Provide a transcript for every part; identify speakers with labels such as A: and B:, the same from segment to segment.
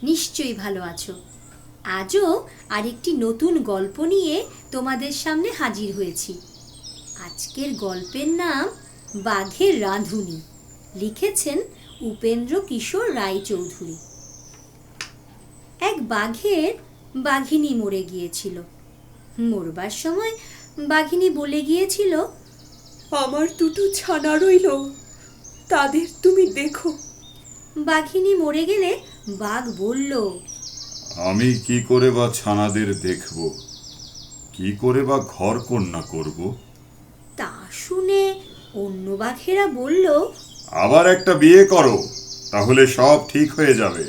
A: নিশ্চয়ই ভালো আছো। আজও আরেকটি নতুন গল্প নিয়ে তোমাদের সামনে হাজির হয়েছি। আজকের গল্পের নাম বাঘের রাঁধুনি। লিখেছেন উপেন্দ্র কিশোর রায়চৌধুরী। এক বাঘের বাঘিনী মরে গিয়েছিল। মরবার সময় বাঘিনী বলে গিয়েছিল,
B: আমার দুটো ছানা রইল, তাদের তুমি দেখো।
A: বাঘিনী মরে গেলে বাঘ বলল,
C: আমি কি করে বা ছানাদের দেখব, কি করে বা ঘর কন্যা করব?
A: তা শুনে অন্য বাঘেরা বলল,
C: আবার একটা বিয়ে করো, তাহলে সব ঠিক হয়ে যাবে।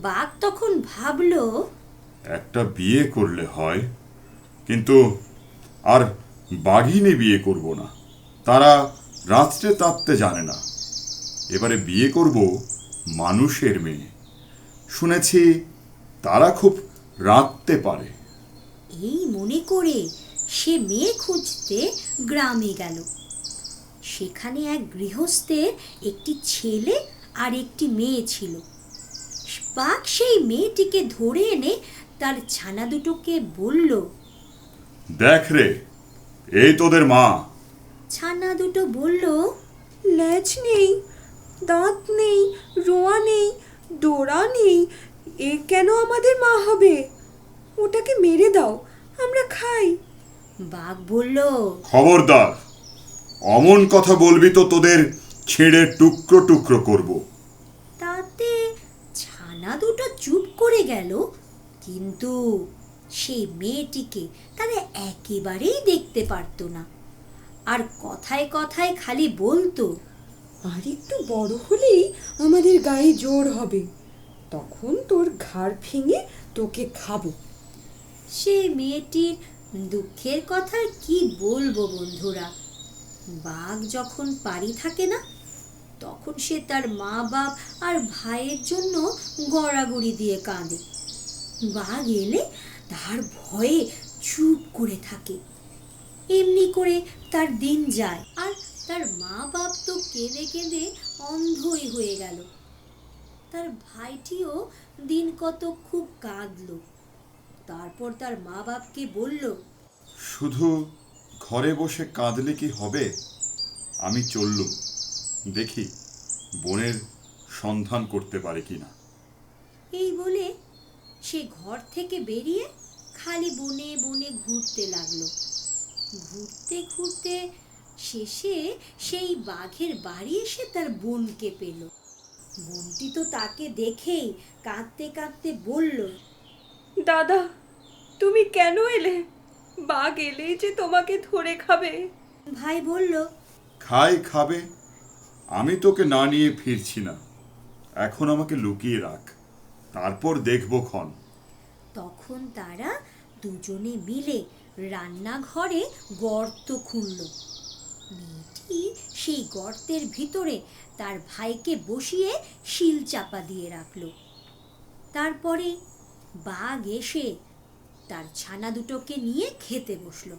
A: বাঘ তখন ভাবল,
C: একটা বিয়ে করলে হয়, কিন্তু আর বাঘিনী বিয়ে করব না, তারা রাত্রে তাততে জানে না। এবারে বিয়ে করব মানুষের মেয়ে, শুনেছি তারা খুব রাঁধতে পারে।
A: এই মনে করে সে মেয়ে খুঁজতে গ্রামে গেল। সেখানে এক গৃহস্থের একটি ছেলে আর একটি মেয়ে ছিল। বাঘ সেই মেয়েটিকে ধরে এনে তার ছানা দুটোকে বলল,
C: দেখ রে, এই তোদের মা।
A: ছানা দুটো বলল,
B: লেজ নেই, দাঁত নেই, রোঁয়া নেই, ডোরা নেই, এ কেন আমাদের মা হবে? ওটাকে মেরে দাও, আমরা খাই।
A: বাঘ বলল,
C: খবরদার, অমন কথা বলবি তো তোদের ছেড়ে টুকরো টুকরো করব।
A: তাতে ছানা দুটো চুপ করে গেল, কিন্তু সেই মেয়েটিকে তারা একেবারেই দেখতে পারত না। আর কথায় কথায় খালি বলতো,
B: আর একটু বড় হলেই আমাদের গায়ে জোর হবে, তখন তোর ঘাড় ভেঙে তোকে খাবো।
A: সেই মেয়েটির দুঃখের কথা কি বলবো বন্ধুরা। বাঘ যখন পারি থাকে না, তখন সে তার মা বাপ আর ভাইয়ের জন্য গড়াগড়ি দিয়ে কাঁদে। বাঘ এলে তার ভয়ে চুপ করে থাকে। এমনি করে তার দিন যায়, আর তার মা বাপ তো কেঁদে কেঁদে অন্ধই হয়ে গেল। তার ভাইটিও দিন কত খুব কাঁদলো। তারপর তার মা বাপকে বলল,
C: শুধু ঘরে বসে কাঁদলে কি হবে? আমি চললুম, দেখি বনের সন্ধান করতে পারে কিনা।
A: এই বলে সে ঘর থেকে বেরিয়ে খালি বনে বনে ঘুরতে লাগলো। ঘুরতে ঘুরতে শেষে সেই বাঘের বাড়ি এসে তার বোনকে পেল। বোনটি তো তাকে দেখেই কাঁদতে কাঁদতে বলল,
B: দাদা, তুমি কেন এলে? বাঘ এলেই যে তোমাকে ধরে খাবে।
A: ভাই বলল,
C: খাবে, আমি তোকে না নিয়ে ফিরছি না, এখন আমাকে লুকিয়ে রাখ, তারপর দেখবো ক্ষণ।
A: তখন তারা দুজনে মিলে রান্নাঘরে গর্ত খুঁড়ল। মেয়েটি সেই গর্তের ভিতরে তার ভাইকে বসিয়ে শিল চাপা দিয়ে রাখলো। তারপরে বাঘ এসে তার ছানা দুটোকে নিয়ে খেতে বসলো।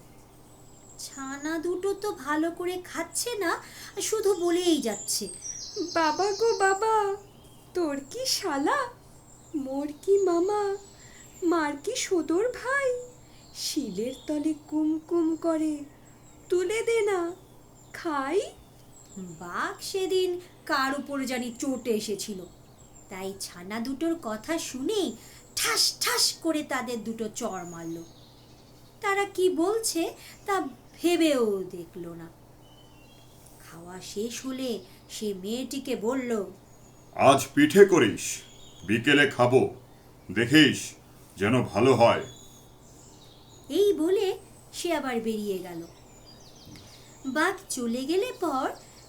A: ছানা দুটো তো ভালো করে খাচ্ছে না, শুধু বলেই যাচ্ছে,
B: বাবা গো বাবা, তোর কি শালা, মোর কি মামা, মার কি সদর ভাই, শিলের তলে কুমকুম করে, তুলে দে না, খাই।
A: বাঘ সেদিন কার উপর জানি চটে এসেছিল, তাই ছানা দুটোর কথা শুনেই ঠাস ঠাস করে তাদের দুটো চড় মারল। তারা কি বলছে তা ভেবেও দেখলো না। খাওয়া শেষ হলে সে মেয়েটিকে বলল,
C: আজ পিঠে করিস, বিকেলে খাবো, দেখিস যেন ভালো হয়।
A: এই বলে সে আবার বেরিয়ে গেল। বাঘ চলে গেলে পর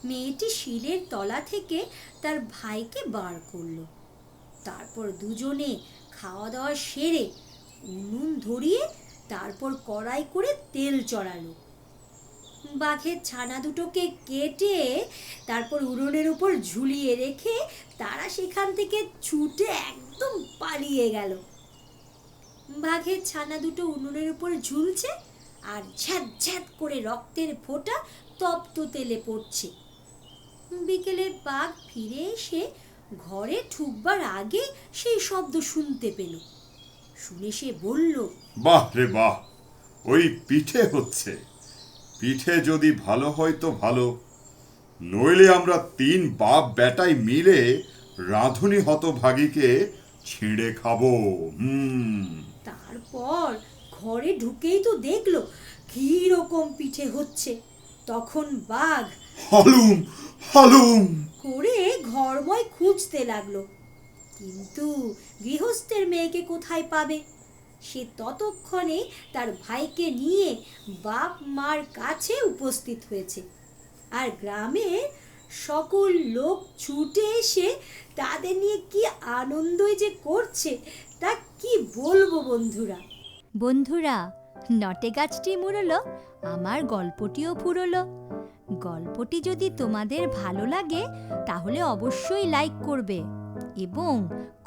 A: মেয়েটি শিলের তলা থেকে তার ভাইকে বার করলো। তারপর দুজনে খাওয়া দাওয়া সেরে উনুন ধরিয়ে তারপর কড়াই করে তেল চড়ালো। বাঘের ছানা দুটোকে কেটে তারপর উনুনের উপর ঝুলিয়ে রেখে তারা সেখান থেকে ছুটে একদম পালিয়ে গেল। বাঘের ছানা দুটো উনুনের উপর ঝুলছে আর ঝ্যাঁত ঝ্যাঁত করে রক্তের ফোঁটা তপ্ত তেলে পড়ছে। বিকেলে বাঘ ফিরে এসে ঘরে ঢুকবার আগে সেই শব্দ শুনতে পেল। শুনে সে বলল,
C: বাহ রে বাহ, ওই পিঠে হচ্ছে। পিঠে যদি ভালো হয় তো ভালো, নইলে আমরা 3 বাপ বেটাই মিলে রাঁধুনি হতভাগীকে ছিঁড়ে খাবো।
A: তারপর ঘরে ঢুকেই তো দেখলো কি রকম পিঠে হচ্ছে। তখন বাঘ
C: হালুম হালুম
A: করে ঘরময় খুঁজতে লাগলো, কিন্তু গৃহস্থের মেয়েকে কোথায় পাবে। সে ততক্ষণে তার ভাইকে নিয়ে বাপ মার কাছে উপস্থিত হয়েছে, আর গ্রামে সকল লোক ছুটে এসে তাদের নিয়ে কি আনন্দই যে করছে তা কি বলবো বন্ধুরা।
D: বন্ধুরা, নটে গাছটি মুড়লো, আমার গল্পটিও ফুরলো। গল্পটি যদি তোমাদের ভালো লাগে তাহলে অবশ্যই লাইক করবে এবং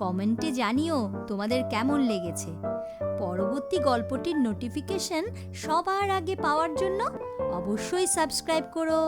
D: কমেন্টে জানিও তোমাদের কেমন লেগেছে। পরবর্তী গল্পটির নোটিফিকেশন সবার আগে পাওয়ার জন্য অবশ্যই সাবস্ক্রাইব করো।